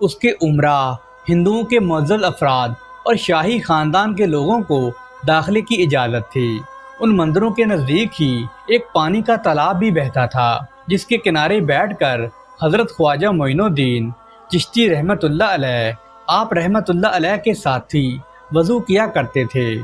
اس کے عمرا، ہندوؤں کے معزز افراد اور شاہی خاندان کے لوگوں کو داخلے کی اجازت تھی۔ ان مندروں کے نزدیک ہی ایک پانی کا تالاب بھی بہتا تھا، جس کے کنارے بیٹھ کر حضرت خواجہ معین الدین چشتی رحمت اللہ علیہ آپ رحمت اللہ علیہ کے ساتھی وضو کیا کرتے تھے۔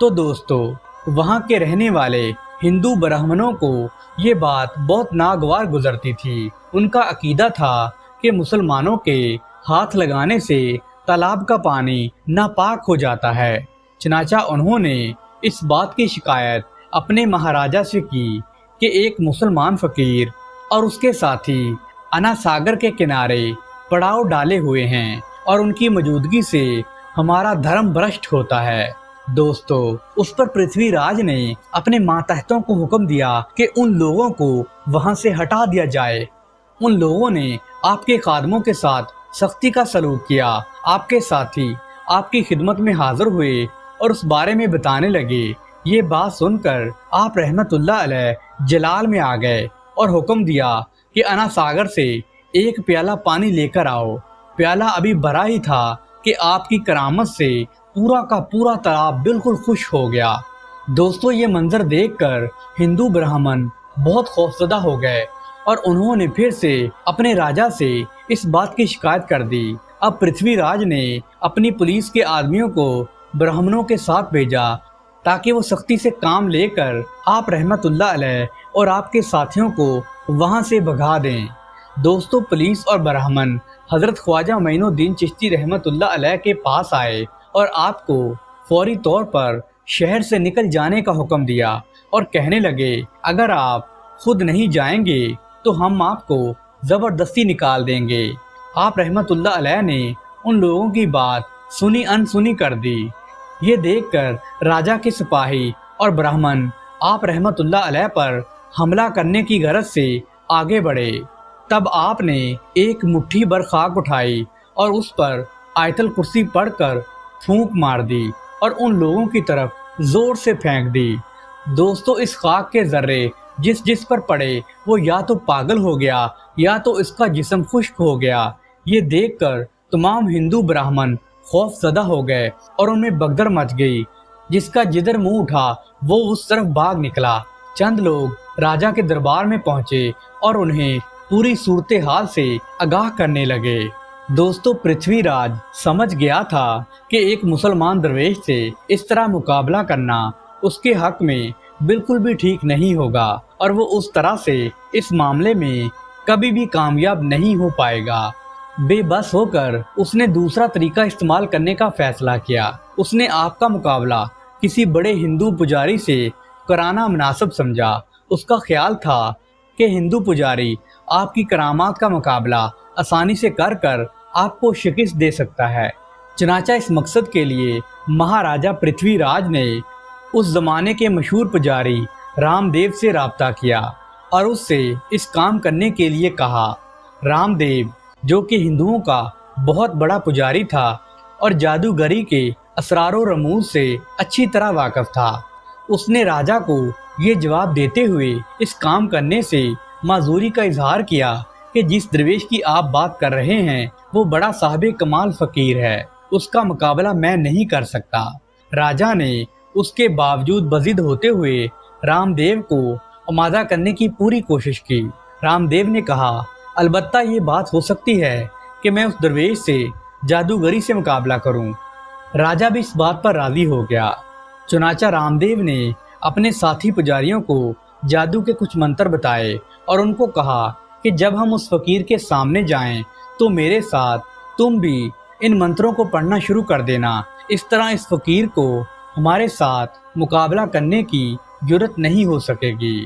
تو دوستو، وہاں کے رہنے والے ہندو برہمنوں کو یہ بات بہت ناگوار گزرتی تھی۔ ان کا عقیدہ تھا کہ مسلمانوں کے ہاتھ لگانے سے تالاب کا پانی ناپاک ہو جاتا ہے۔ چنانچہ انہوں نے اس بات کی شکایت اپنے مہاراجا سے کی کہ ایک مسلمان فقیر اور اس کے ساتھی انا ساگر کے کنارے پڑاؤ ڈالے ہوئے ہیں اور ان کی موجودگی سے ہمارا دھرم بھرشٹ ہوتا ہے۔ دوستو، اس پر پرتھوی راج نے اپنے ماتحتوں کو حکم دیا کہ ان لوگوں کو وہاں سے ہٹا دیا جائے۔ ان لوگوں نے آپ کے خادموں کے ساتھ سختی کا سلوک کیا۔ آپ کے ساتھی آپ کی خدمت میں حاضر ہوئے اور اس بارے میں بتانے لگے۔ یہ بات سن کر آپ رحمت اللہ علیہ جلال میں آ گئے اور حکم دیا کہ انا ساگر سے ایک پیالہ پانی لے کر آؤ۔ پیالہ ابھی بھرا ہی تھا کہ آپ کی کرامت سے پورا کا پورا تالاب بالکل خشک ہو گیا۔ دوستو، یہ منظر دیکھ کر ہندو برہمن بہت خوفزدہ ہو گئے اور انہوں نے پھر سے اپنے راجا سے اس بات کی شکایت کر دی۔ اب پرتھوی راج نے اپنی پولیس کے آدمیوں کو برہمنوں کے ساتھ بھیجا تاکہ وہ سختی سے کام لے کر آپ رحمت اللہ علیہ اور آپ کے ساتھیوں کو وہاں سے بھگا دیں۔ دوستو، پولیس اور برہمن حضرت خواجہ معین الدین چشتی رحمت اللہ علیہ کے پاس آئے اور آپ کو فوری طور پر شہر سے نکل جانے کا حکم دیا اور کہنے لگے، اگر آپ خود نہیں جائیں گے تو ہم آپ کو زبردستی نکال دیں گے۔ آپ رحمت اللہ علیہ نے ان لوگوں کی بات سنی انسنی کر دی۔ یہ دیکھ کر راجا کے سپاہی اور برہمن آپ رحمت اللہ علیہ پر حملہ کرنے کی غرض سے آگے بڑھے۔ تب آپ نے ایک مٹھی بھر خاک اٹھائی اور اس پر آیت الکرسی پڑھ کر پھونک مار دی اور ان لوگوں کی طرف زور سے پھینک دی۔ دوستو، اس خاک کے ذرے جس پر پڑے وہ یا تو پاگل ہو گیا یا تو اس کا جسم خشک ہو گیا۔ یہ دیکھ کر تمام ہندو براہمن خوف زدہ ہو گئے اور ان میں بگدڑ مچ گئی۔ جس کا جدھر منہ اٹھا وہ اس طرف بھاگ نکلا۔ چند لوگ راجا کے دربار میں پہنچے اور انہیں پوری صورتحال سے آگاہ کرنے لگے۔ دوستو، پرتھوی راج سمجھ گیا تھا کہ ایک مسلمان درویش سے اس طرح مقابلہ کرنا اس کے حق میں بالکل بھی ٹھیک نہیں ہوگا اور وہ اس طرح سے اس معاملے میں کبھی بھی کامیاب نہیں ہو پائے گا۔ بے بس ہو کر اس نے دوسرا طریقہ استعمال کرنے کا فیصلہ کیا۔ اس نے آپ کا مقابلہ کسی بڑے ہندو پجاری سے کرانا مناسب سمجھا۔ اس کا خیال تھا کہ ہندو پجاری آپ کی کرامات کا مقابلہ آسانی سے کر آپ کو شکست دے سکتا ہے۔ چنانچہ اس مقصد کے لیے مہاراجا پرتھوی راج نے اس زمانے کے مشہور پجاری رام دیو سے رابطہ کیا اور اس سے اس کام کرنے کے لیے کہا۔ رام دیو، جو کہ ہندوؤں کا بہت بڑا پجاری تھا اور جادوگری کے اسرار و رموز سے اچھی طرح واقف تھا، اس نے راجا کو یہ جواب دیتے ہوئے اس کام کرنے سے معذوری کا اظہار کیا کہ جس درویش کی آپ بات کر رہے ہیں وہ بڑا صاحب کمال فقیر ہے، اس کا مقابلہ میں نہیں کر سکتا۔ راجا نے اس کے باوجود بضد ہوتے ہوئے رام دیو کو آمادہ کرنے کی پوری کوشش کی۔ رام دیو نے کہا، البتہ یہ بات ہو سکتی ہے کہ میں اس درویش سے جادوگری سے مقابلہ کروں۔ راجا بھی اس بات پر راضی ہو گیا۔ چنانچہ رام دیو نے اپنے ساتھی پجاریوں کو جادو کے کچھ منتر بتائے اور ان کو کہا کہ جب ہم اس فقیر کے سامنے جائیں تو میرے ساتھ تم بھی ان منتروں کو پڑھنا شروع کر دینا۔ اس طرح اس فقیر کو ہمارے ساتھ مقابلہ کرنے کی جرت نہیں ہو سکے گی۔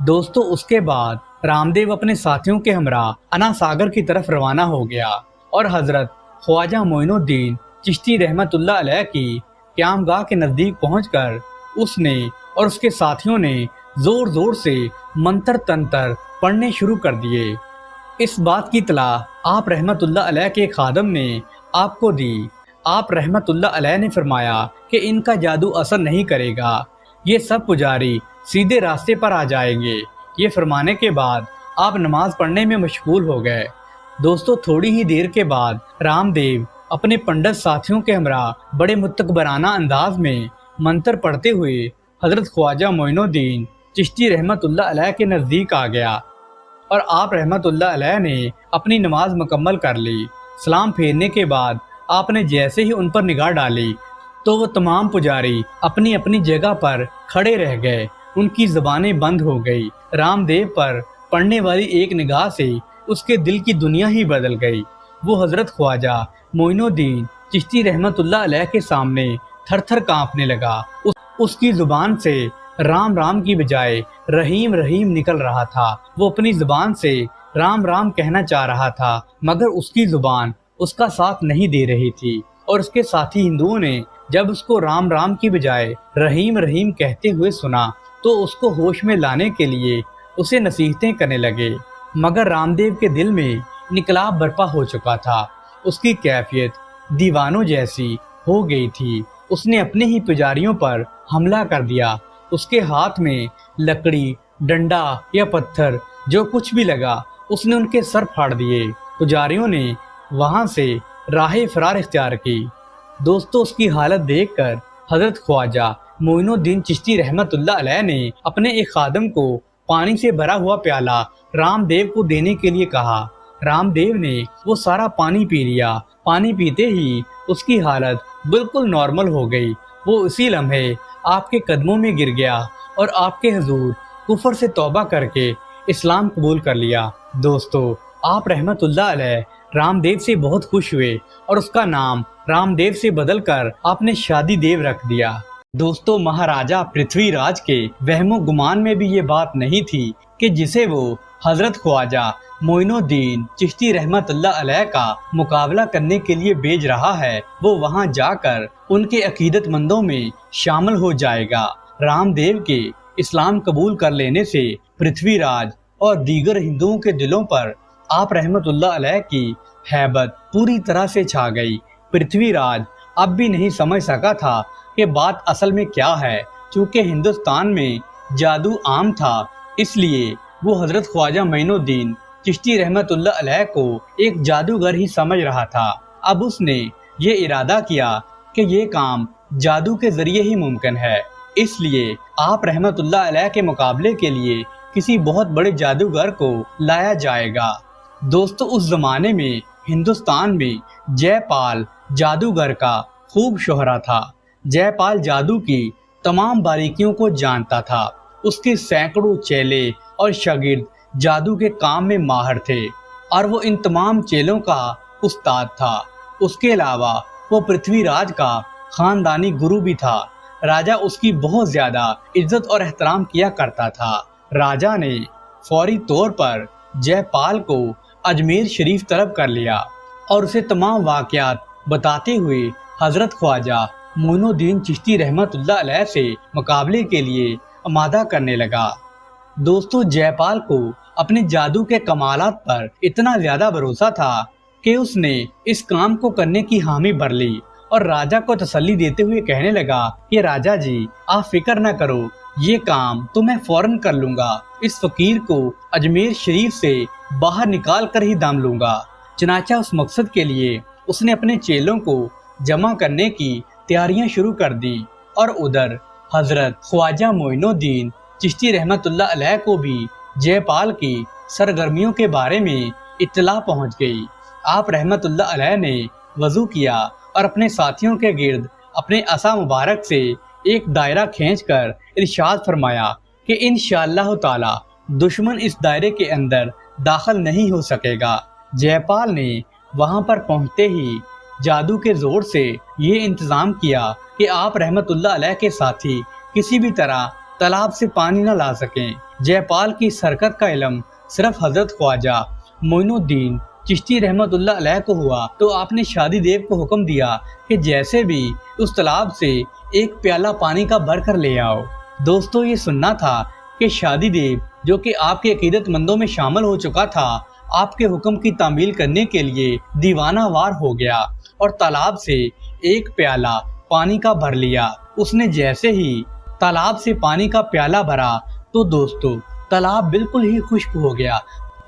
دوستو، اس کے بعد رام دیو اپنے ساتھیوں کے ہمراہ انا ساگر کی طرف روانہ ہو گیا اور حضرت خواجہ معین الدین چشتی رحمت اللہ علیہ کی قیام گاہ کے نزدیک پہنچ کر اس نے اور اس کے ساتھیوں نے زور زور سے منتر تنتر پڑھنے شروع کر دیے۔ اس بات کی اطلاع آپ رحمت اللہ علیہ کے خادم نے آپ کو دی۔ آپ رحمت اللہ علیہ نے فرمایا کہ ان کا جادو اثر نہیں کرے گا، یہ سب پجاری سیدھے راستے پر آ جائیں گے۔ یہ فرمانے کے بعد آپ نماز پڑھنے میں مشغول ہو گئے۔ دوستو تھوڑی ہی دیر کے بعد رام دیو اپنے پنڈت ساتھیوں کے ہمراہ بڑے متکبرانہ انداز میں منتر پڑھتے ہوئے حضرت خواجہ معین الدین چشتی رحمت اللہ علیہ کے نزدیک آ گیا اور آپ رحمت اللہ علیہ نے اپنی نماز مکمل کر لی۔ سلام پھیرنے کے بعد آپ نے جیسے ہی ان پر نگاہ ڈالی تو وہ تمام پجاری اپنی اپنی جگہ پر کھڑے رہ گئے، ان کی زبانیں بند ہو گئی۔ رام دیو پر پڑنے والی ایک نگاہ سے اس کے دل کی دنیا ہی بدل گئی۔ وہ حضرت خواجہ معین الدین چشتی رحمت اللہ علیہ کے سامنے تھر تھر کانپنے لگا۔ اس کی زبان سے رام رام کی بجائے رحیم رحیم نکل رہا تھا۔ وہ اپنی زبان سے رام رام کہنا چاہ رہا تھا مگر اس کی زبان اس کا ساتھ نہیں دے رہی تھی، اور اس کے ساتھی ہندوؤں نے جب اس کو رام رام کی بجائے رحیم رحیم کہتے ہوئے سنا تو اس کو ہوش میں لانے کے لیے اسے نصیحتیں کرنے لگے، مگر رام دیو کے دل میں انقلاب برپا ہو چکا تھا۔ اس کی کیفیت دیوانوں جیسی ہو گئی تھی۔ اس نے اپنے ہی پجاریوں پر حملہ کر دیا۔ اس کے ہاتھ میں لکڑی، ڈنڈا یا پتھر جو کچھ بھی لگا اس نے ان کے سر پھاڑ دیے۔ پجاریوں نے وہاں سے راہ فرار اختیار کی۔ دوستو اس کی حالت دیکھ کر حضرت خواجہ معین الدین چشتی رحمت اللہ علیہ نے اپنے ایک خادم کو پانی سے بھرا ہوا پیالہ رام دیو کو دینے کے لیے کہا۔ رام دیو نے وہ سارا پانی پی لیا۔ پانی پیتے ہی اس کی حالت بالکل نارمل ہو گئی۔ وہ اسی لمحے آپ کے قدموں میں گر گیا اور آپ کے حضور کفر سے توبہ کر کے اسلام قبول کر لیا۔ دوستو آپ رحمت اللہ علیہ رام دیو سے بہت خوش ہوئے اور اس کا نام رام دیو سے بدل کر آپ نے شادی دیو رکھ دیا۔ دوستو مہاراجہ پرتھوی راج کے وہم و گمان میں بھی یہ بات نہیں تھی کہ جسے وہ حضرت خواجہ معین الدین چشتی رحمت اللہ علیہ کا مقابلہ کرنے کے لیے بھیج رہا ہے وہ وہاں جا کر ان کے عقیدت مندوں میں شامل ہو جائے گا۔ رام دیو کے اسلام قبول کر لینے سے پرتھوی راج اور دیگر ہندوؤں کے دلوں پر آپ رحمت اللہ علیہ کی ہیبت پوری طرح سے چھا گئی۔ پرتھوی راج اب بھی نہیں سمجھ سکا تھا کہ بات اصل میں کیا ہے۔ چونکہ ہندوستان میں جادو عام تھا اس لیے وہ حضرت خواجہ معین الدین چشتی رحمت اللہ علیہ کو ایک جادوگر ہی سمجھ رہا تھا۔ اب اس نے یہ ارادہ کیا کہ یہ کام جادو کے ذریعے ہی ممکن ہے، اس لیے آپ رحمت اللہ علیہ کے مقابلے کے لیے کسی بہت بڑے جادوگر کو لایا جائے گا۔ دوستو اس زمانے میں ہندوستان میں جے پال جادوگر کا خوب شہرہ تھا۔ جے پال جادو کی تمام باریکیوں کو جانتا تھا۔ اس کے سینکڑوں چیلے اور شاگرد جادو کے کام میں ماہر تھے اور وہ ان تمام چیلوں کا استاد تھا۔ اس کے علاوہ وہ پرتھوی راج کا خاندانی گرو بھی تھا۔ راجہ اس کی بہت زیادہ عزت اور احترام کیا کرتا تھا۔ راجہ نے فوری طور پر جے پال کو اجمیر شریف طلب کر لیا اور اسے تمام واقعات بتاتے ہوئے حضرت خواجہ معین الدین چشتی رحمت اللہ علیہ سے مقابلے کے لیے آمادہ کرنے لگا۔ دوستو جے پال کو اپنے جادو کے کمالات پر اتنا زیادہ بھروسہ تھا کہ اس نے اس کام کو کرنے کی حامی بھر لی اور راجہ کو تسلی دیتے ہوئے کہنے لگا کہ راجہ جی آپ فکر نہ کرو، یہ کام تو میں فوراً کر لوں گا۔ اس فقیر کو اجمیر شریف سے باہر نکال کر ہی دم لوں گا۔ چنانچہ اس مقصد کے لیے اس نے اپنے چیلوں کو جمع کرنے کی تیاریاں شروع کر دی اور ادھر حضرت خواجہ معین الدین چشتی رحمت اللہ علیہ کو بھی جے پال کی سرگرمیوں کے بارے میں اطلاع پہنچ گئی۔ آپ رحمت اللہ علیہ نے وضو کیا اور اپنے ساتھیوں کے گرد اپنے عصا مبارک سے ایک دائرہ کھینچ کر ارشاد فرمایا کہ انشاءاللہ تعالی دشمن اس دائرے کے اندر داخل نہیں ہو سکے گا۔ جے پال نے وہاں پر پہنچتے ہی جادو کے زور سے یہ انتظام کیا کہ آپ رحمت اللہ علیہ کے ساتھی کسی بھی طرح تالاب سے پانی نہ لا سکیں۔ جے پال کی حرکت کا علم صرف حضرت خواجہ معین الدین چشتی رحمت اللہ علیہ کو ہوا تو آپ نے شادی دیو کو حکم دیا کہ جیسے بھی اس تالاب سے ایک پیالہ پانی کا بھر کر لے آؤ۔ دوستو یہ سننا تھا کہ شادی دیو جو کہ آپ کے عقیدت مندوں میں شامل ہو چکا تھا آپ کے حکم کی تعمیل کرنے کے لیے دیوانہ وار ہو گیا اور تالاب سے ایک پیالہ پانی کا بھر لیا۔ اس نے جیسے ہی تالاب سے پانی کا پیالہ بھرا تو دوستو تالاب بالکل ہی خشک ہو گیا۔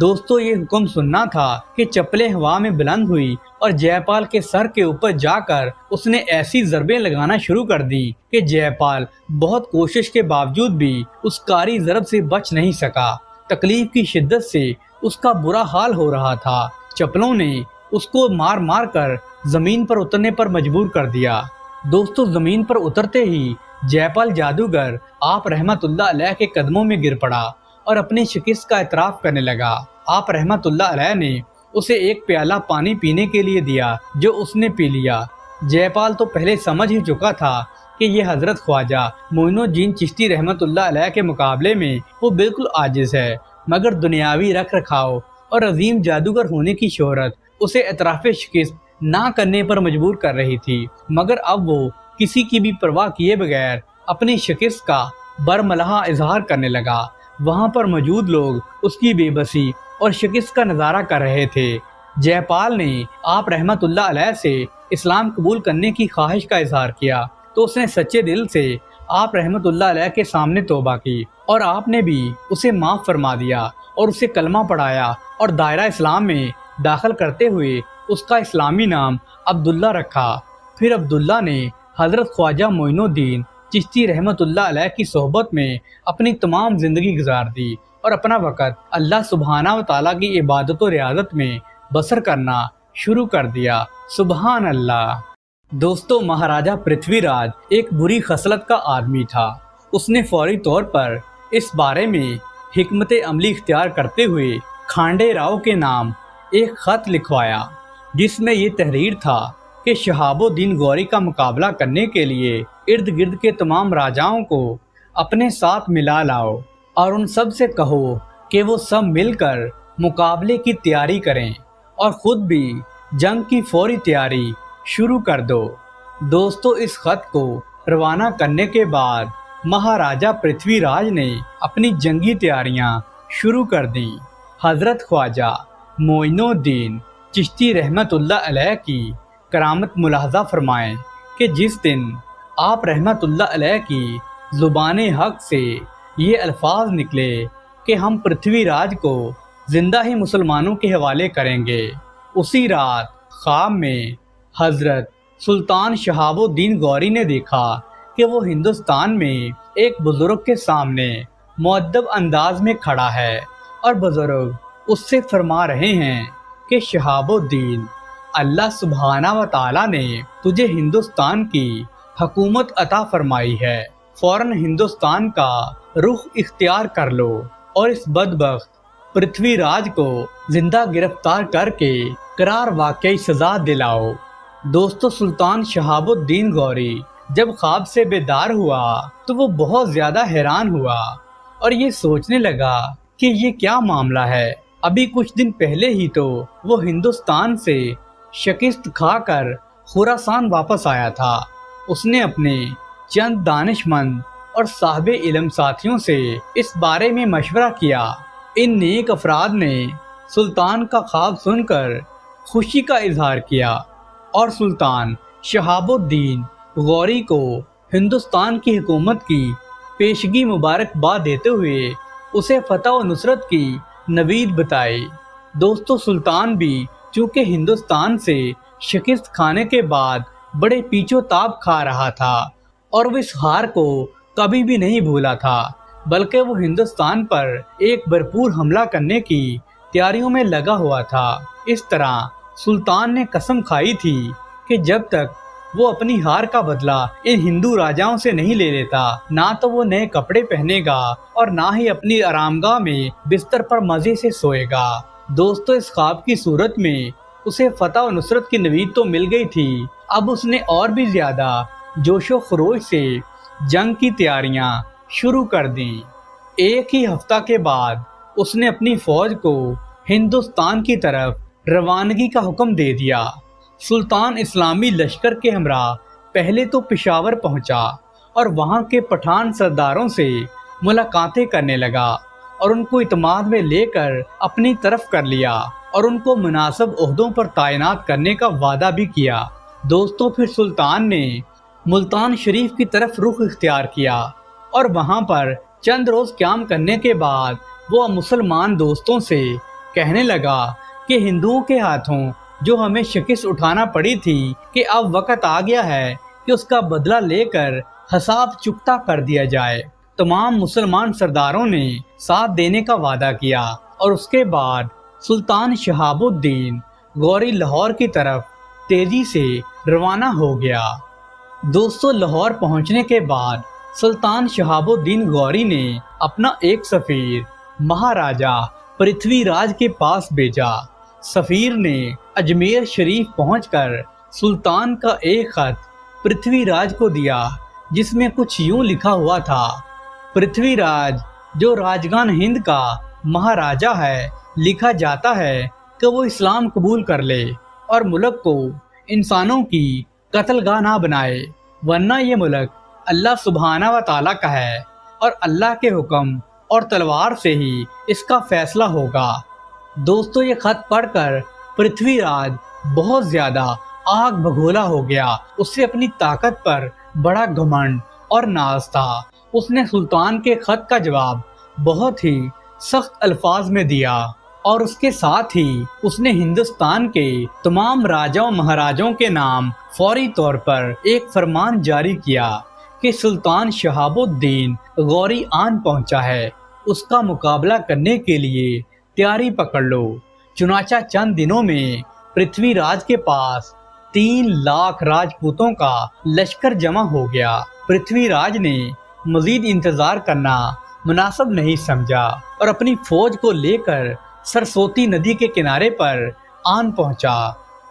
دوستو یہ حکم سننا تھا کہ چپلیں ہوا میں بلند ہوئی اور جے پال کے سر کے اوپر جا کر اس نے ایسی ضربیں لگانا شروع کر دی کہ جے پال بہت کوشش کے باوجود بھی اس کاری ضرب سے بچ نہیں سکا۔ تکلیف کی شدت سے اس کا برا حال ہو رہا تھا۔ چپلوں نے اس کو مار مار کر زمین پر اترنے پر مجبور کر دیا۔ دوستو زمین پر اترتے ہی جے پال جادوگر آپ رحمت اللہ علیہ کے قدموں میں گر پڑا اور اپنی شکست کا اعتراف کرنے لگا۔ آپ رحمت اللہ علیہ نے اسے ایک پیالہ پانی پینے کے لیے دیا جو اس نے پی لیا۔ جے پال تو پہلے سمجھ ہی چکا تھا کہ یہ حضرت خواجہ معین الدین چشتی رحمت اللہ علیہ کے مقابلے میں وہ بالکل عاجز ہے، مگر دنیاوی رکھ رکھاؤ اور عظیم جادوگر ہونے کی شہرت اسے اعتراف شکست نہ کرنے پر مجبور کر رہی تھی۔ مگر اب وہ کسی کی بھی پرواہ کیے بغیر اپنی شکست کا برملاح اظہار کرنے لگا۔ وہاں پر موجود لوگ اس کی بے بسی اور شکست کا نظارہ کر رہے تھے۔ جے پال نے آپ رحمت اللہ علیہ سے اسلام قبول کرنے کی خواہش کا اظہار کیا تو اس نے سچے دل سے آپ رحمت اللہ علیہ کے سامنے توبہ کی اور آپ نے بھی اسے معاف فرما دیا اور اسے کلمہ پڑھایا اور دائرہ اسلام میں داخل کرتے ہوئے اس کا اسلامی نام عبداللہ رکھا۔ پھر عبداللہ نے حضرت خواجہ معین الدین چشتی رحمت اللہ علیہ کی صحبت میں اپنی تمام زندگی گزار دی اور اپنا وقت اللہ سبحانہ و تعالیٰ کی عبادت و ریاضت میں بسر کرنا شروع کر دیا۔ سبحان اللہ۔ دوستو مہاراجہ پرتھوی راج ایک بری خصلت کا آدمی تھا۔ اس نے فوری طور پر اس بارے میں حکمت عملی اختیار کرتے ہوئے کھانڈے راؤ کے نام ایک خط لکھوایا جس میں یہ تحریر تھا کہ شہاب الدین غوری کا مقابلہ کرنے کے لیے ارد گرد کے تمام راجاؤں کو اپنے ساتھ ملا لاؤ اور ان سب سے کہو کہ وہ سب مل کر مقابلے کی تیاری کریں اور خود بھی جنگ کی فوری تیاری شروع کر دو۔ دوستو اس خط کو روانہ کرنے کے بعد مہاراجہ پرتھوی راج نے اپنی جنگی تیاریاں شروع کر دیں۔ حضرت خواجہ معین الدین چشتی رحمت اللہ علیہ کی کرامت ملاحظہ فرمائیں کہ جس دن آپ رحمت اللہ علیہ کی زبان حق سے یہ الفاظ نکلے کہ ہم پرتھوی راج کو زندہ ہی مسلمانوں کے حوالے کریں گے، اسی رات خواب میں حضرت سلطان شہاب الدین غوری نے دیکھا کہ وہ ہندوستان میں ایک بزرگ کے سامنے مؤدب انداز میں کھڑا ہے اور بزرگ اس سے فرما رہے ہیں کہ شہاب الدین، اللہ سبحانہ و تعالیٰ نے تجھے ہندوستان کی حکومت عطا فرمائی ہے، فوراً ہندوستان کا رخ اختیار کر لو اور اس بدبخت پرتھوی راج کو زندہ گرفتار کر کے قرار واقعی سزا دلاؤ۔ دوستو سلطان شہاب الدین غوری جب خواب سے بیدار ہوا تو وہ بہت زیادہ حیران ہوا اور یہ سوچنے لگا کہ یہ کیا معاملہ ہے۔ ابھی کچھ دن پہلے ہی تو وہ ہندوستان سے شکست کھا کر خراسان واپس آیا تھا۔ اس نے اپنے چند دانش مند اور صاحب علم ساتھیوں سے اس بارے میں مشورہ کیا۔ ان نیک افراد نے سلطان کا خواب سن کر خوشی کا اظہار کیا اور سلطان شہاب الدین غوری کو ہندوستان کی حکومت کی پیشگی مبارکباد دیتے ہوئے اسے فتح و نصرت کی نوید بتائی۔ دوستو سلطان بھی چونکہ ہندوستان سے شکست کھانے کے بعد بڑے پیچو تاب کھا رہا تھا اور وہ اس ہار کو کبھی بھی نہیں بھولا تھا، بلکہ وہ ہندوستان پر ایک بھرپور حملہ کرنے کی تیاریوں میں لگا ہوا تھا۔ اس طرح سلطان نے قسم کھائی تھی کہ جب تک وہ اپنی ہار کا بدلہ ان ہندو راجاؤں سے نہیں لے لیتا، نہ تو وہ نئے کپڑے پہنے گا اور نہ ہی اپنی آرامگاہ میں بستر پر مزے سے سوئے گا۔ دوستو اس خواب کی صورت میں اسے فتح و نصرت کی نوید تو مل گئی تھی، اب اس نے اور بھی زیادہ جوش و خروش سے جنگ کی تیاریاں شروع کر دیں۔ ایک ہی ہفتہ کے بعد اس نے اپنی فوج کو ہندوستان کی طرف روانگی کا حکم دے دیا۔ سلطان اسلامی لشکر کے ہمراہ پہلے تو پشاور پہنچا اور وہاں کے پٹھان سرداروں سے ملاقاتیں کرنے لگا اور ان کو اعتماد میں لے کر اپنی طرف کر لیا اور ان کو مناسب عہدوں پر تعینات کرنے کا وعدہ بھی کیا۔ دوستو پھر سلطان نے ملتان شریف کی طرف رخ اختیار کیا اور وہاں پر چند روز قیام کرنے کے بعد وہ مسلمان دوستوں سے کہنے لگا کہ ہندوؤں کے ہاتھوں جو ہمیں شکست اٹھانا پڑی تھی کہ اب وقت آ گیا ہے کہ اس کا بدلہ لے کر حساب چکتا کر دیا جائے۔ تمام مسلمان سرداروں نے ساتھ دینے کا وعدہ کیا اور اس کے بعد سلطان شہاب الدین غوری لاہور کی طرف تیزی سے روانہ ہو گیا۔ دوستو، لاہور پہنچنے کے بعد سلطان شہاب الدین غوری نے اپنا ایک سفیر مہاراجا پرتھوی راج کے پاس بھیجا۔ سفیر نے اجمیر شریف پہنچ کر سلطان کا ایک خط پرتھوی راج کو دیا، جس میں کچھ یوں لکھا ہوا تھا: پرتھوی راج جو راجگان ہند کا مہاراجا ہے، لکھا جاتا ہے کہ وہ اسلام قبول کر لے اور ملک کو انسانوں کی قتل گاہ نہ بنائے، ورنہ یہ ملک اللہ سبحانہ و تعالیٰ کا ہے اور اللہ کے حکم اور تلوار سے ہی اس کا فیصلہ ہوگا۔ دوستو، یہ خط پڑھ کر پرتھوی راج بہت زیادہ آگ بگولا ہو گیا۔ اس سے اپنی طاقت پر بڑا گھمنڈ اور ناز تھا۔ اس نے سلطان کے خط کا جواب بہت ہی سخت الفاظ میں دیا اور اس کے ساتھ ہی اس نے ہندوستان کے تمام راجاؤں مہاراجوں کے نام فوری طور پر ایک فرمان جاری کیا کہ سلطان شہاب الدین غوری آن پہنچا ہے، اس کا مقابلہ کرنے کے لیے تیاری پکڑ لو۔ چنانچہ چند دنوں میں پرتھوی راج کے پاس 3 لاکھ راجپوتوں کا لشکر جمع ہو گیا۔ پرتھوی راج نے مزید انتظار کرنا مناسب نہیں سمجھا اور اپنی فوج کو لے کر سرسوتی ندی کے کنارے پر آن پہنچا۔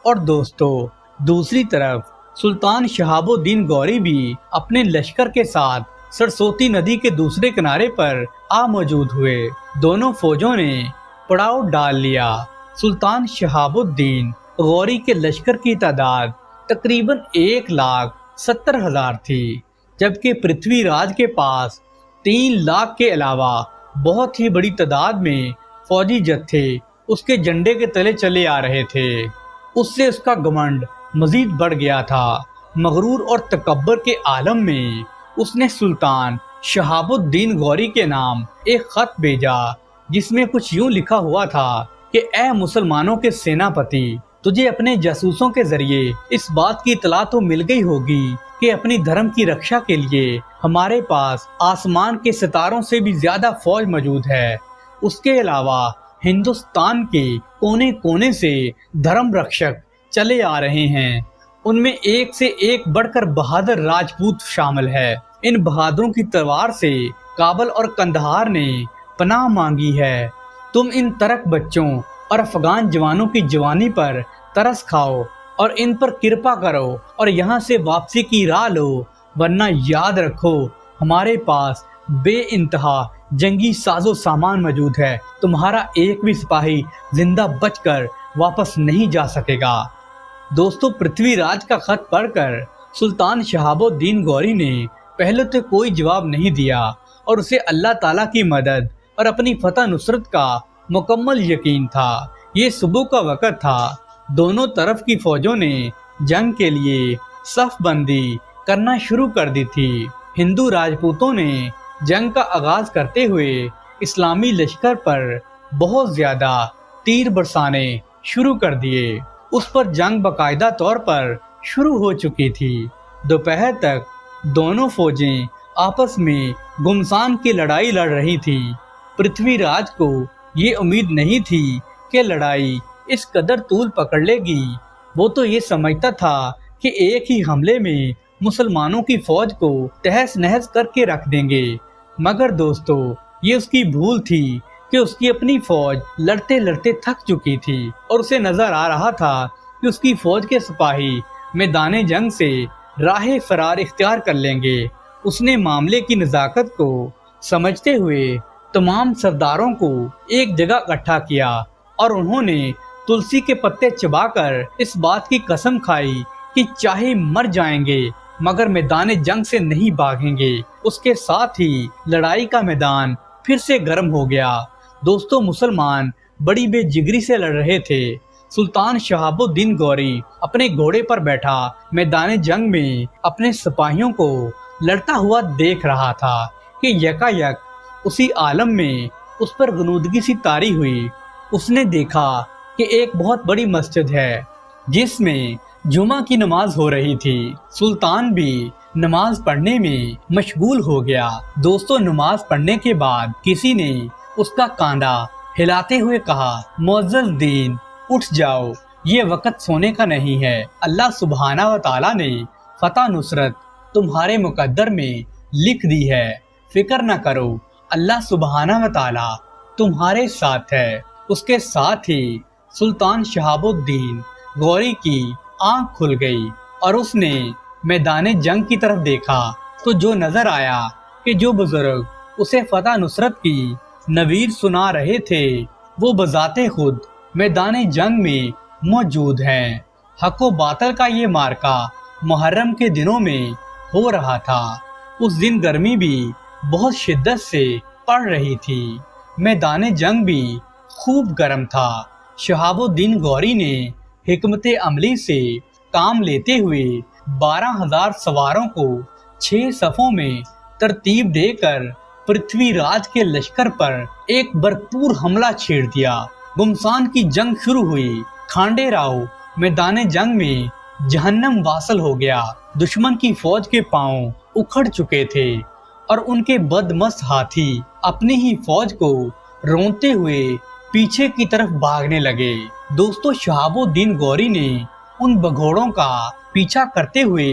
اور دوستو، دوسری طرف سلطان شہاب الدین غوری بھی اپنے لشکر کے ساتھ سرسوتی ندی کے دوسرے کنارے پر آ موجود ہوئے۔ دونوں فوجوں نے پڑاؤ ڈال لیا۔ سلطان شہاب الدین غوری کے لشکر کی تعداد تقریباً 1,70,000 تھی، جبکہ پرتھوی راج کے پاس 3 لاکھ کے علاوہ بہت ہی بڑی تعداد میں فوجی جتھے اس کے جھنڈے کے تلے چلے آ رہے تھے۔ اس سے اس کا گھمنڈ مزید بڑھ گیا تھا۔ مغرور اور تکبر کے عالم میں اس نے سلطان شہاب الدین غوری کے نام ایک خط بھیجا، جس میں کچھ یوں لکھا ہوا تھا کہ اے مسلمانوں کے سیناپتی، تجھے اپنے جاسوسوں کے ذریعے اس بات کی اطلاع تو مل گئی ہوگی کہ اپنی دھرم کی رکشا کے لیے ہمارے پاس آسمان کے ستاروں سے بھی زیادہ فوج موجود ہے۔ اس کے علاوہ ہندوستان کے کونے کونے سے دھرم رکشک چلے آ رہے ہیں، ان میں ایک سے ایک بڑھ کر بہادر راجپوت شامل ہے۔ ان بہادروں کی تلوار سے کابل اور قندھار نے پناہ مانگی ہے۔ تم ان ترک بچوں اور افغان جوانوں کی جوانی پر ترس کھاؤ اور ان پر کرپا کرو اور یہاں سے واپسی کی راہ لو، ورنہ یاد رکھو ہمارے پاس بے انتہا جنگی ساز و سامان موجود ہے، تمہارا ایک بھی سپاہی زندہ بچ کر واپس نہیں جا سکے گا۔ دوستو، پرتھوی راج کا خط پڑھ کر سلطان شہاب الدین غوری نے پہلے تو کوئی جواب نہیں دیا اور اسے اللہ تعالیٰ کی مدد اور اپنی فتح نصرت کا مکمل یقین تھا۔ یہ صبح کا وقت تھا۔ دونوں طرف کی فوجوں نے جنگ کے لیے صف بندی کرنا شروع کر دی تھی۔ ہندو راجپوتوں نے جنگ کا آغاز کرتے ہوئے اسلامی لشکر پر بہت زیادہ تیر برسانے شروع کر دیے۔ اس پر جنگ باقاعدہ طور پر شروع ہو چکی تھی۔ دوپہر تک دونوں فوجیں آپس میں گھمسان کی لڑائی لڑ رہی تھی۔ پرتھوی راج کو یہ امید نہیں تھی کہ لڑائی اس قدر طول پکڑ لے گی۔ وہ تو یہ سمجھتا تھا کہ ایک ہی حملے میں مسلمانوں کی فوج کو تہس نہس کر کے رکھ دیں گے، مگر دوستو یہ اس کی بھول تھی کہ اس کی اپنی فوج لڑتے لڑتے تھک چکی تھی اور اسے نظر آ رہا تھا کہ اس کی فوج کے سپاہی میدان جنگ سے راہ فرار اختیار کر لیں گے۔ اس نے معاملے کی نزاکت کو سمجھتے ہوئے تمام سرداروں کو ایک جگہ اکٹھا کیا اور انہوں نے تلسی کے پتے چبا کر اس بات کی قسم کھائی کہ چاہے مر جائیں گے مگر میدان جنگ سے نہیں بھاگیں گے۔ اس کے ساتھ ہی لڑائی کا میدان پھر سے گرم ہو گیا۔ دوستو، مسلمان بڑی بے جگری سے لڑ رہے تھے۔ سلطان شہاب الدین غوری اپنے گھوڑے پر بیٹھا میدان جنگ میں اپنے سپاہیوں کو لڑتا ہوا دیکھ رہا تھا کہ یکا یک اسی عالم میں اس پر غنودگی سی طاری ہوئی۔ اس نے دیکھا کہ ایک بہت بڑی مسجد ہے جس میں جمعہ کی نماز ہو رہی تھی۔ سلطان بھی نماز پڑھنے میں مشغول ہو گیا۔ دوستو، نماز پڑھنے کے بعد کسی نے اس کا کاندھا ہلاتے ہوئے کہا، معزز دین، اٹھ جاؤ، یہ وقت سونے کا نہیں ہے۔ اللہ سبحانہ و تعالیٰ نے فتح نصرت تمہارے مقدر میں لکھ دی ہے، فکر نہ کرو، اللہ سبحانہ و تعالیٰ تمہارے ساتھ ہے۔ اس کے ساتھ ہی سلطان شہاب الدین غوری کی آنکھ کھل گئی اور اس نے میدان جنگ کی طرف دیکھا تو جو نظر آیا کہ جو بزرگ اسے فتح نصرت کی نوید سنا رہے تھے وہ بذات خود میدان جنگ میں موجود ہیں۔ حق و باطل کا یہ مارکا محرم کے دنوں میں ہو رہا تھا۔ اس دن گرمی بھی بہت شدت سے پڑ رہی تھی، میدان جنگ بھی خوب گرم تھا۔ شہاب الدین غوری نے حکمت عملی سے کام لیتے ہوئے 12,000 سواروں کو 6 صفوں میں ترتیب دے کر پرتھوی راج کے لشکر پر ایک بھرپور حملہ چھیڑ دیا۔ گمسان کی جنگ شروع ہوئی۔ کھانڈے راؤ میدان جنگ میں جہنم واصل ہو گیا۔ دشمن کی فوج کے پاؤں اکھڑ چکے تھے اور ان کے بدمست ہاتھی اپنی ہی فوج کو رونتے ہوئے پیچھے کی طرف بھاگنے لگے۔ دوستو، شہاب الدین غوری نے ان بگھوڑوں کا پیچھا کرتے ہوئے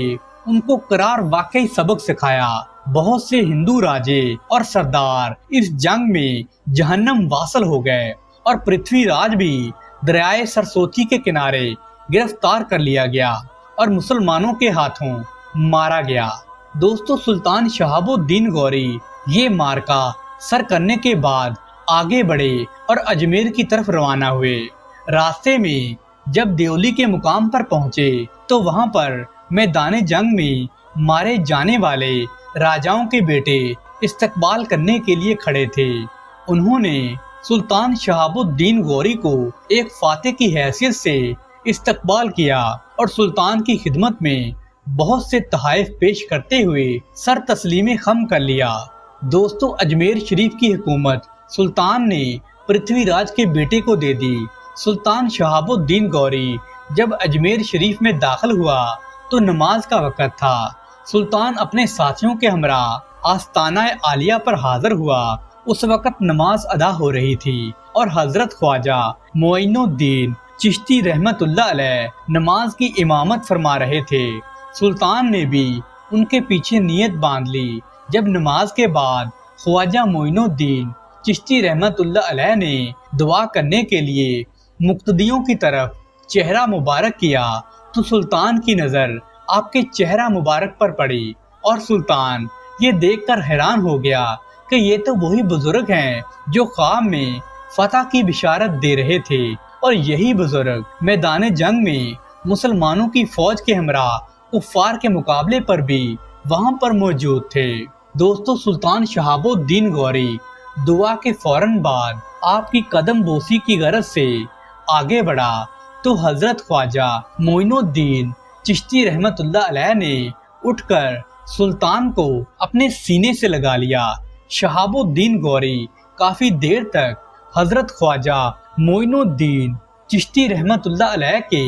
ان کو کرار واقعی سبق سکھایا۔ بہت سے ہندو راجے اور سردار اس جنگ میں جہنم واصل ہو گئے اور پرتھوی راج بھی دریائے سرسوتی کے کنارے گرفتار کر لیا گیا اور مسلمانوں کے ہاتھوں مارا گیا۔ دوستو، سلطان شہاب الدین غوری یہ مارکا سر کرنے کے بعد آگے بڑھے اور اجمیر کی طرف روانہ ہوئے۔ راستے میں جب دیولی کے مقام پر پہنچے تو وہاں پر میدان جنگ میں مارے جانے والے راجاؤں کے بیٹے استقبال کرنے کے لیے کھڑے تھے۔ انہوں نے سلطان شہاب الدین غوری کو ایک فاتح کی حیثیت سے استقبال کیا اور سلطان کی خدمت میں بہت سے تحائف پیش کرتے ہوئے سر تسلیم خم کر لیا۔ دوستو، اجمیر شریف کی حکومت سلطان نے پرتھوی راج کے بیٹے کو دے دی۔ سلطان شہاب الدین غوری جب اجمیر شریف میں داخل ہوا تو نماز کا وقت تھا۔ سلطان اپنے ساتھیوں کے ہمراہ آستانہ عالیہ پر حاضر ہوا۔ اس وقت نماز ادا ہو رہی تھی اور حضرت خواجہ معین الدین چشتی رحمت اللہ علیہ نماز کی امامت فرما رہے تھے۔ سلطان نے بھی ان کے پیچھے نیت باندھ لی۔ جب نماز کے بعد خواجہ معین الدین چشتی رحمت اللہ علیہ نے دعا کرنے کے لیے مقتدیوں کی طرف چہرہ مبارک کیا تو سلطان کی نظر آپ کے چہرہ مبارک پر پڑی اور سلطان یہ دیکھ کر حیران ہو گیا کہ یہ تو وہی بزرگ ہیں جو خواب میں فتح کی بشارت دے رہے تھے، اور یہی بزرگ میدان جنگ میں مسلمانوں کی فوج کے ہمراہ کفار کے مقابلے پر بھی وہاں پر موجود تھے۔ دوستو، سلطان شہاب الدین غوری دعا کے فوراً بعد آپ کی قدم بوسی کی غرض سے آگے بڑھا تو حضرت خواجہ معین الدین چشتی رحمت اللہ علیہ نے اٹھ کر سلطان کو اپنے سینے سے لگا لیا۔ شہاب الدین غوری کافی دیر تک حضرت خواجہ معین الدین چشتی رحمت اللہ علیہ کے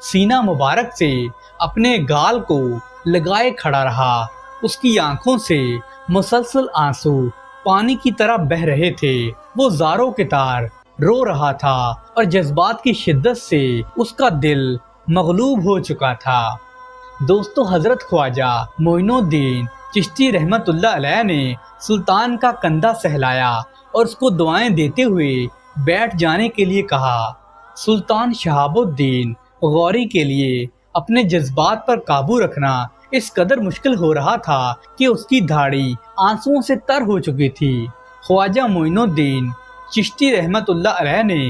سینہ مبارک سے اپنے گال کو لگائے کھڑا رہا۔ اس کی آنکھوں سے مسلسل آنسو پانی کی طرح بہہ رہے تھے۔ وہ زاروں کے تار رو رہا تھا اور جذبات کی شدت سے اس کا دل مغلوب ہو چکا تھا۔ دوستو، حضرت خواجہ معین الدین چشتی رحمت اللہ علیہ نے سلطان کا کندھا سہلایا اور اس کو دعائیں دیتے ہوئے بیٹھ جانے کے لیے کہا۔ سلطان شہاب الدین غوری کے لیے اپنے جذبات پر قابو رکھنا اس قدر مشکل ہو رہا تھا کہ اس کی دھاڑی آنسوؤں سے تر ہو چکی تھی۔ خواجہ معین الدین چشتی رحمت اللہ علیہ نے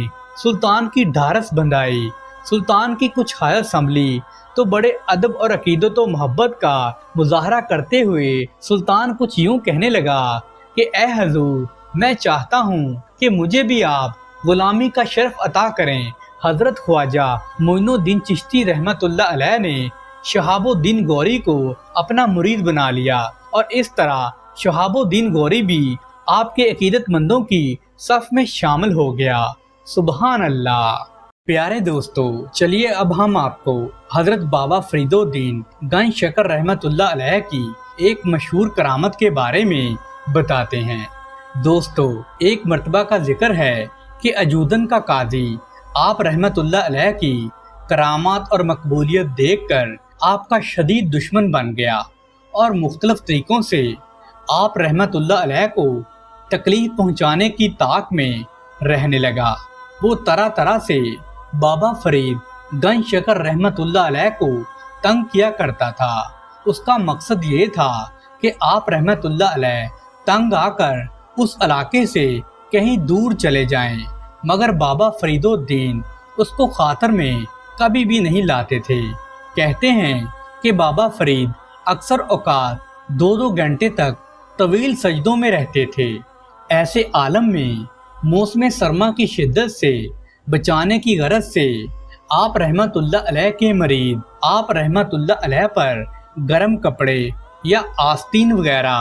سلطان کی ڈھارس بندھائی۔ سلطان کی کچھ حالت سنبھلی تو بڑے ادب اور عقیدت و محبت کا مظاہرہ کرتے ہوئے سلطان کچھ یوں کہنے لگا کہ اے حضور، میں چاہتا ہوں کہ مجھے بھی آپ غلامی کا شرف عطا کریں۔ حضرت خواجہ معین الدین چشتی رحمت اللہ علیہ نے شہاب الدین غوری کو اپنا مرید بنا لیا اور اس طرح شہاب الدین غوری بھی آپ کے عقیدت مندوں کی صف میں شامل ہو گیا۔ سبحان اللہ۔ پیارے دوستو، چلیے اب ہم آپ کو حضرت بابا فرید الدین گنج شکر رحمت اللہ علیہ کی ایک مشہور کرامت کے بارے میں بتاتے ہیں۔ دوستو، ایک مرتبہ کا ذکر ہے کہ اجودن کا قاضی آپ رحمت اللہ علیہ کی کرامات اور مقبولیت دیکھ کر آپ کا شدید دشمن بن گیا اور مختلف طریقوں سے آپ رحمت اللہ علیہ کو تکلیف پہنچانے کی طاق میں رہنے لگا۔ وہ طرح طرح سے بابا فرید گنج شکر رحمت اللہ علیہ کو تنگ کیا کرتا تھا۔ اس کا مقصد یہ تھا کہ آپ رحمت اللہ علیہ تنگ آ کر اس علاقے سے کہیں دور چلے جائیں، مگر بابا فرید الدین اس کو خاطر میں کبھی بھی نہیں لاتے تھے۔ کہتے ہیں کہ بابا فرید اکثر اوقات 2 گھنٹے تک طویل سجدوں میں رہتے تھے۔ ایسے عالم میں موسم سرما کی شدت سے بچانے کی غرض سے آپ رحمت اللہ علیہ کے مرید آپ رحمت اللہ علیہ پر گرم کپڑے یا آستین وغیرہ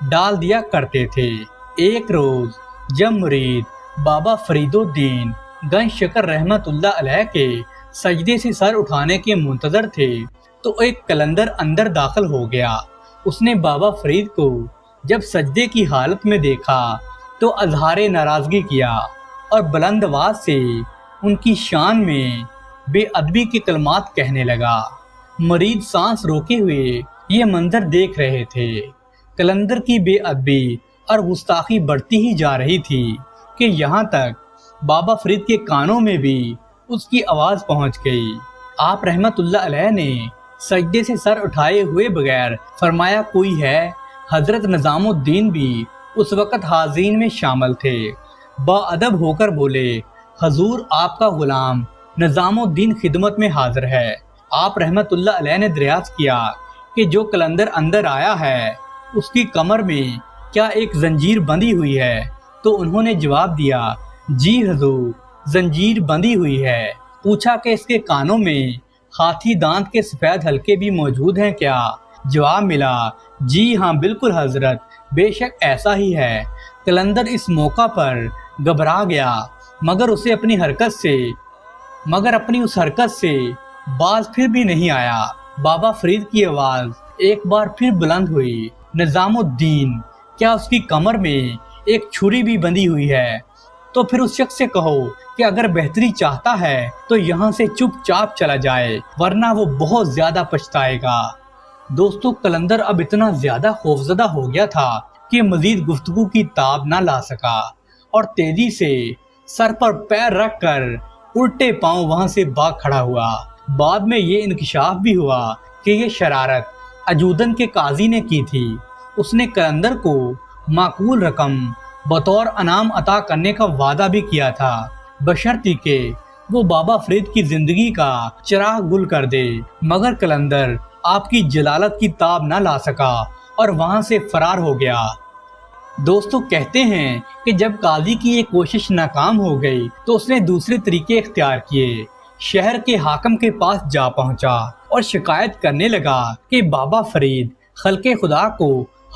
ڈال دیا کرتے تھے۔ ایک روز جب مرید بابا فرید الدین گنج شکر رحمت اللہ علیہ کے سجدے سے سر اٹھانے کے منتظر تھے تو ایک قلندر اندر داخل ہو گیا۔ اس نے بابا فرید کو جب سجدے کی حالت میں دیکھا تو اظہار ناراضگی کیا اور بلند آواز سے ان کی شان میں بے ادبی کے کلمات کہنے لگا۔ مرید سانس روکے ہوئے یہ منظر دیکھ رہے تھے۔ قلندر کی بے ادبی اور گستاخی بڑھتی ہی جا رہی تھی کہ یہاں تک بابا فرید کے کانوں میں بھی اس کی آواز پہنچ گئی۔ آپ رحمت اللہ علیہ نے سجدے سے سر اٹھائے ہوئے بغیر فرمایا، کوئی ہے؟ حضرت نظام الدین بھی اس وقت حاضرین میں شامل تھے۔ با ادب ہو کر بولے، حضور آپ کا غلام نظام الدین خدمت میں حاضر ہے۔ آپ رحمت اللہ علیہ نے دریافت کیا کہ جو قلندر اندر آیا ہے اس کی کمر میں کیا ایک زنجیر بندھی ہوئی ہے؟ تو انہوں نے جواب دیا، جی حضور، زنجیر بندھی ہوئی ہے۔ پوچھا کہ اس کے کانوں میں ہاتھی دانت کے سفید حلقے بھی موجود ہیں کیا؟ جواب ملا، جی ہاں بالکل حضرت، بے شک ایسا ہی ہے۔ قلندر اس موقع پر گھبرا گیا، مگر اپنی اس حرکت سے باز پھر بھی نہیں آیا۔ بابا فرید کی آواز ایک بار پھر بلند ہوئی، نظام الدین، کیا اس کی کمر میں ایک چھری بھی بندھی ہوئی ہے؟ تو پھر اس شخص سے کہو کہ اگر بہتری چاہتا ہے تو یہاں سے چپ چاپ چلا جائے، ورنہ وہ بہت زیادہ پچھتائے گا۔ دوستو، قلندر اب اتنا زیادہ خوفزدہ ہو گیا تھا کہ مزید گفتگو کی تاب نہ لا سکا اور تیزی سے سر پر پیر رکھ کر الٹے پاؤں وہاں سے بھاگ کھڑا ہوا۔ بعد میں یہ انکشاف بھی ہوا کہ یہ شرارت اجودن کے قاضی نے کی تھی۔ اس نے قلندر کو معقول رقم بطور انعام عطا کرنے کا وعدہ بھی کیا تھا، بشرطی کہ وہ بابا فرید کی زندگی کا چراغ گل کر دے، مگر قلندر آپ کی جلالت کی تاب نہ لا سکا اور وہاں سے فرار ہو گیا۔ دوستو، کہتے ہیں کہ جب قاضی کی یہ کوشش ناکام ہو گئی تو اس نے دوسرے طریقے اختیار کیے۔ شہر کے حاکم کے پاس جا پہنچا اور شکایت کرنے لگا کہ بابا فرید خلق خدا کو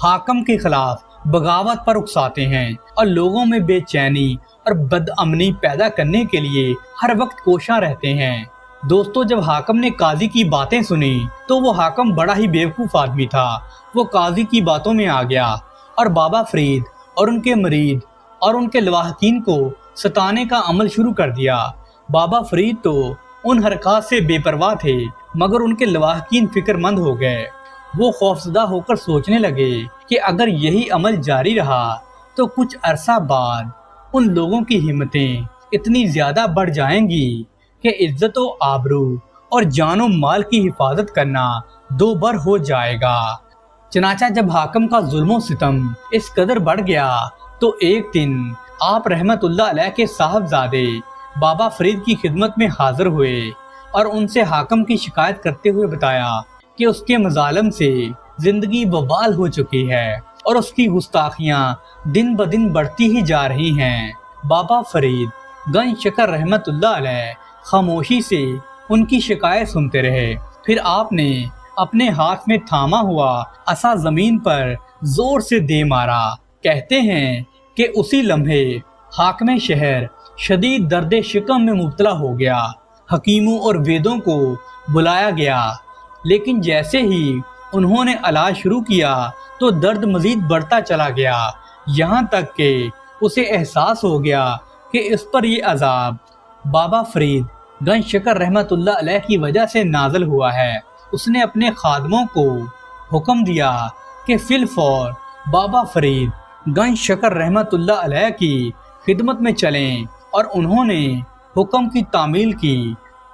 حاکم کے خلاف بغاوت پر اکساتے ہیں اور لوگوں میں بے چینی اور بدامنی پیدا کرنے کے لیے ہر وقت کوشاں رہتے ہیں۔ دوستو، جب حاکم نے قاضی کی باتیں سنی تو وہ حاکم بڑا ہی بیوقوف آدمی تھا۔ وہ قاضی کی باتوں میں آ گیا اور بابا فرید اور ان کے مرید اور ان کے لواحقین کو ستانے کا عمل شروع کر دیا۔ بابا فرید تو ان حرکات سے بے پرواہ تھے، مگر ان کے لواحقین فکر مند ہو گئے۔ وہ خوفزدہ ہو کر سوچنے لگے کہ اگر یہی عمل جاری رہا تو کچھ عرصہ بعد ان لوگوں کی ہمتیں اتنی زیادہ بڑھ جائیں گی کہ عزت و آبرو اور جان و مال کی حفاظت کرنا دوبر ہو جائے گا۔ چنانچہ جب حاکم کا ظلم و ستم اس قدر بڑھ گیا تو ایک دن آپ رحمت اللہ علیہ کے صاحبزادے بابا فرید کی خدمت میں حاضر ہوئے اور ان سے حاکم کی شکایت کرتے ہوئے بتایا کہ اس کے مظالم سے زندگی بوال ہو چکی ہے اور اس کی گستاخیاں دن بدن بڑھتی ہی جا رہی ہیں۔ بابا فرید گنج شکر رحمت اللہ علیہ خاموشی سے ان کی شکایت سنتے رہے۔ پھر آپ نے اپنے ہاتھ میں تھاما ہوا عصا زمین پر زور سے دے مارا۔ کہتے ہیں کہ اسی لمحے حاکم شہر شدید درد شکم میں مبتلا ہو گیا۔ حکیموں اور ویدوں کو بلایا گیا، لیکن جیسے ہی انہوں نے علاج شروع کیا تو درد مزید بڑھتا چلا گیا، یہاں تک کہ اسے احساس ہو گیا کہ اس پر یہ عذاب بابا فرید گنج شکر رحمۃ اللہ علیہ کی وجہ سے نازل ہوا ہے۔ اس نے اپنے خادموں کو حکم دیا کہ فی الفور بابا فرید گنج شکر رحمۃ اللہ علیہ کی خدمت میں چلیں، اور انہوں نے حکم کی تعمیل کی،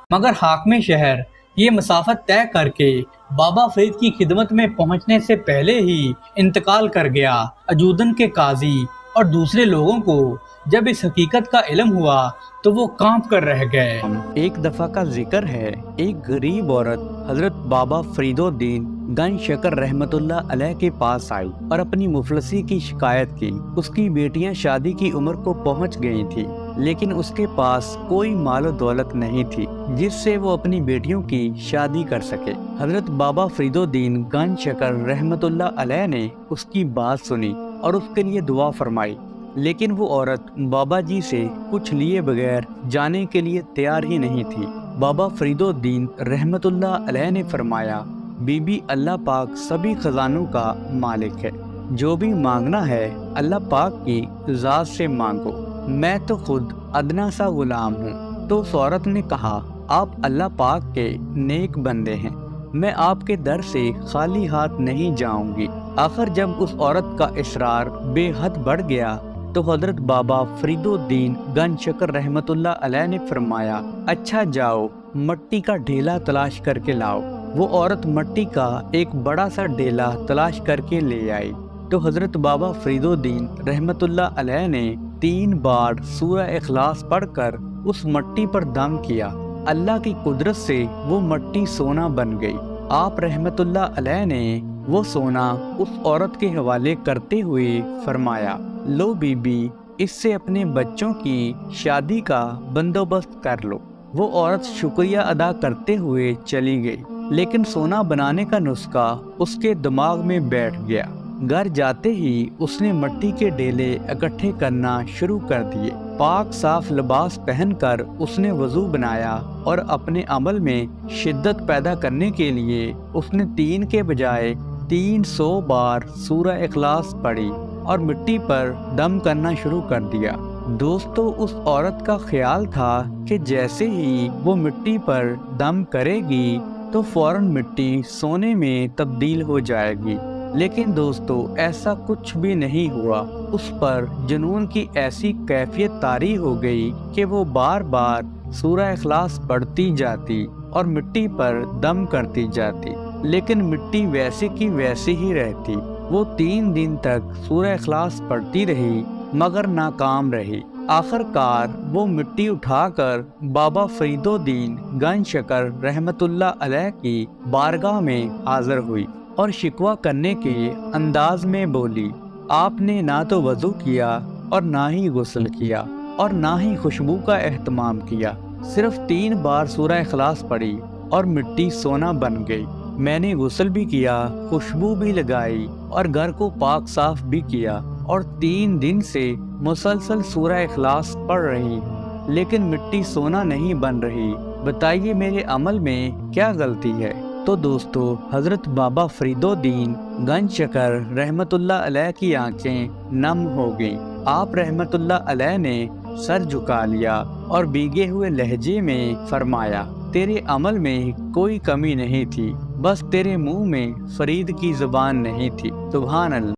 مگر حاکم شہر یہ مسافت طے کر کے بابا فرید کی خدمت میں پہنچنے سے پہلے ہی انتقال کر گیا۔ اجودن کے قاضی اور دوسرے لوگوں کو جب اس حقیقت کا علم ہوا تو وہ کانپ کر رہ گئے۔ ایک دفعہ کا ذکر ہے، ایک غریب عورت حضرت بابا فرید الدین گنج شکر رحمت اللہ علیہ کے پاس آئی اور اپنی مفلسی کی شکایت کی۔ اس کی بیٹیاں شادی کی عمر کو پہنچ گئی تھی، لیکن اس کے پاس کوئی مال و دولت نہیں تھی جس سے وہ اپنی بیٹیوں کی شادی کر سکے۔ حضرت بابا فرید الدین گنج شکر رحمت اللہ علیہ نے اس کی بات سنی اور اس کے لیے دعا فرمائی، لیکن وہ عورت بابا جی سے کچھ لیے بغیر جانے کے لیے تیار ہی نہیں تھی۔ بابا فرید الدین رحمت اللہ علیہ نے فرمایا، بی بی اللہ پاک سبھی خزانوں کا مالک ہے، جو بھی مانگنا ہے اللہ پاک کی ذات سے مانگو، میں تو خود ادنا سا غلام ہوں۔ تو اس عورت نے کہا، آپ اللہ پاک کے نیک بندے ہیں، میں آپ کے در سے خالی ہاتھ نہیں جاؤں گی۔ آخر جب اس عورت کا اصرار بے حد بڑھ گیا تو حضرت بابا فرید الدین گنج شکر رحمت اللہ علیہ نے فرمایا، اچھا جاؤ مٹی کا ڈھیلا تلاش کر کے لاؤ۔ وہ عورت مٹی کا ایک بڑا سا ڈھیلا تلاش کر کے لے آئی تو حضرت بابا فرید الدین رحمت اللہ علیہ نے 3 بار سورہ اخلاص پڑھ کر اس مٹی پر دم کیا۔ اللہ کی قدرت سے وہ مٹی سونا بن گئی۔ آپ رحمت اللہ علیہ نے وہ سونا اس عورت کے حوالے کرتے ہوئے فرمایا، لو بی بی، اس سے اپنے بچوں کی شادی کا بندوبست کر لو۔ وہ عورت شکریہ ادا کرتے ہوئے چلی گئی، لیکن سونا بنانے کا نسخہ اس کے دماغ میں بیٹھ گیا۔ گھر جاتے ہی اس نے مٹی کے ڈیلے اکٹھے کرنا شروع کر دیے۔ پاک صاف لباس پہن کر اس نے وضو بنایا اور اپنے عمل میں شدت پیدا کرنے کے لیے اس نے 3 کے بجائے 300 بار سورہ اخلاص پڑھی اور مٹی پر دم کرنا شروع کر دیا۔ دوستو، اس عورت کا خیال تھا کہ جیسے ہی وہ مٹی پر دم کرے گی تو فوراً مٹی سونے میں تبدیل ہو جائے گی، لیکن دوستو ایسا کچھ بھی نہیں ہوا۔ اس پر جنون کی ایسی کیفیت طاری ہو گئی کہ وہ بار بار سورہ اخلاص پڑھتی جاتی اور مٹی پر دم کرتی جاتی، لیکن مٹی ویسے کی ویسے ہی رہتی۔ وہ 3 دن تک سورہ اخلاص پڑھتی رہی مگر ناکام رہی۔ آخر کار وہ مٹی اٹھا کر بابا فرید الدین گنج شکر رحمت اللہ علیہ کی بارگاہ میں حاضر ہوئی اور شکوہ کرنے کے انداز میں بولی، آپ نے نہ تو وضو کیا اور نہ ہی غسل کیا اور نہ ہی خوشبو کا اہتمام کیا، صرف 3 بار سورہ اخلاص پڑھی اور مٹی سونا بن گئی۔ میں نے غسل بھی کیا، خوشبو بھی لگائی اور گھر کو پاک صاف بھی کیا اور 3 دن سے مسلسل سورہ اخلاص پڑھ رہی، لیکن مٹی سونا نہیں بن رہی۔ بتائیے میرے عمل میں کیا غلطی ہے؟ تو دوستو، حضرت بابا فرید الدین گنج شکر رحمت اللہ علیہ کی آنکھیں نم ہو گئیں۔ آپ رحمت اللہ علیہ نے سر جھکا لیا اور بھیگے ہوئے لہجے میں فرمایا، تیرے عمل میں کوئی کمی نہیں تھی، بس تیرے منہ میں فرید کی زبان نہیں تھی۔ سبحان اللہ۔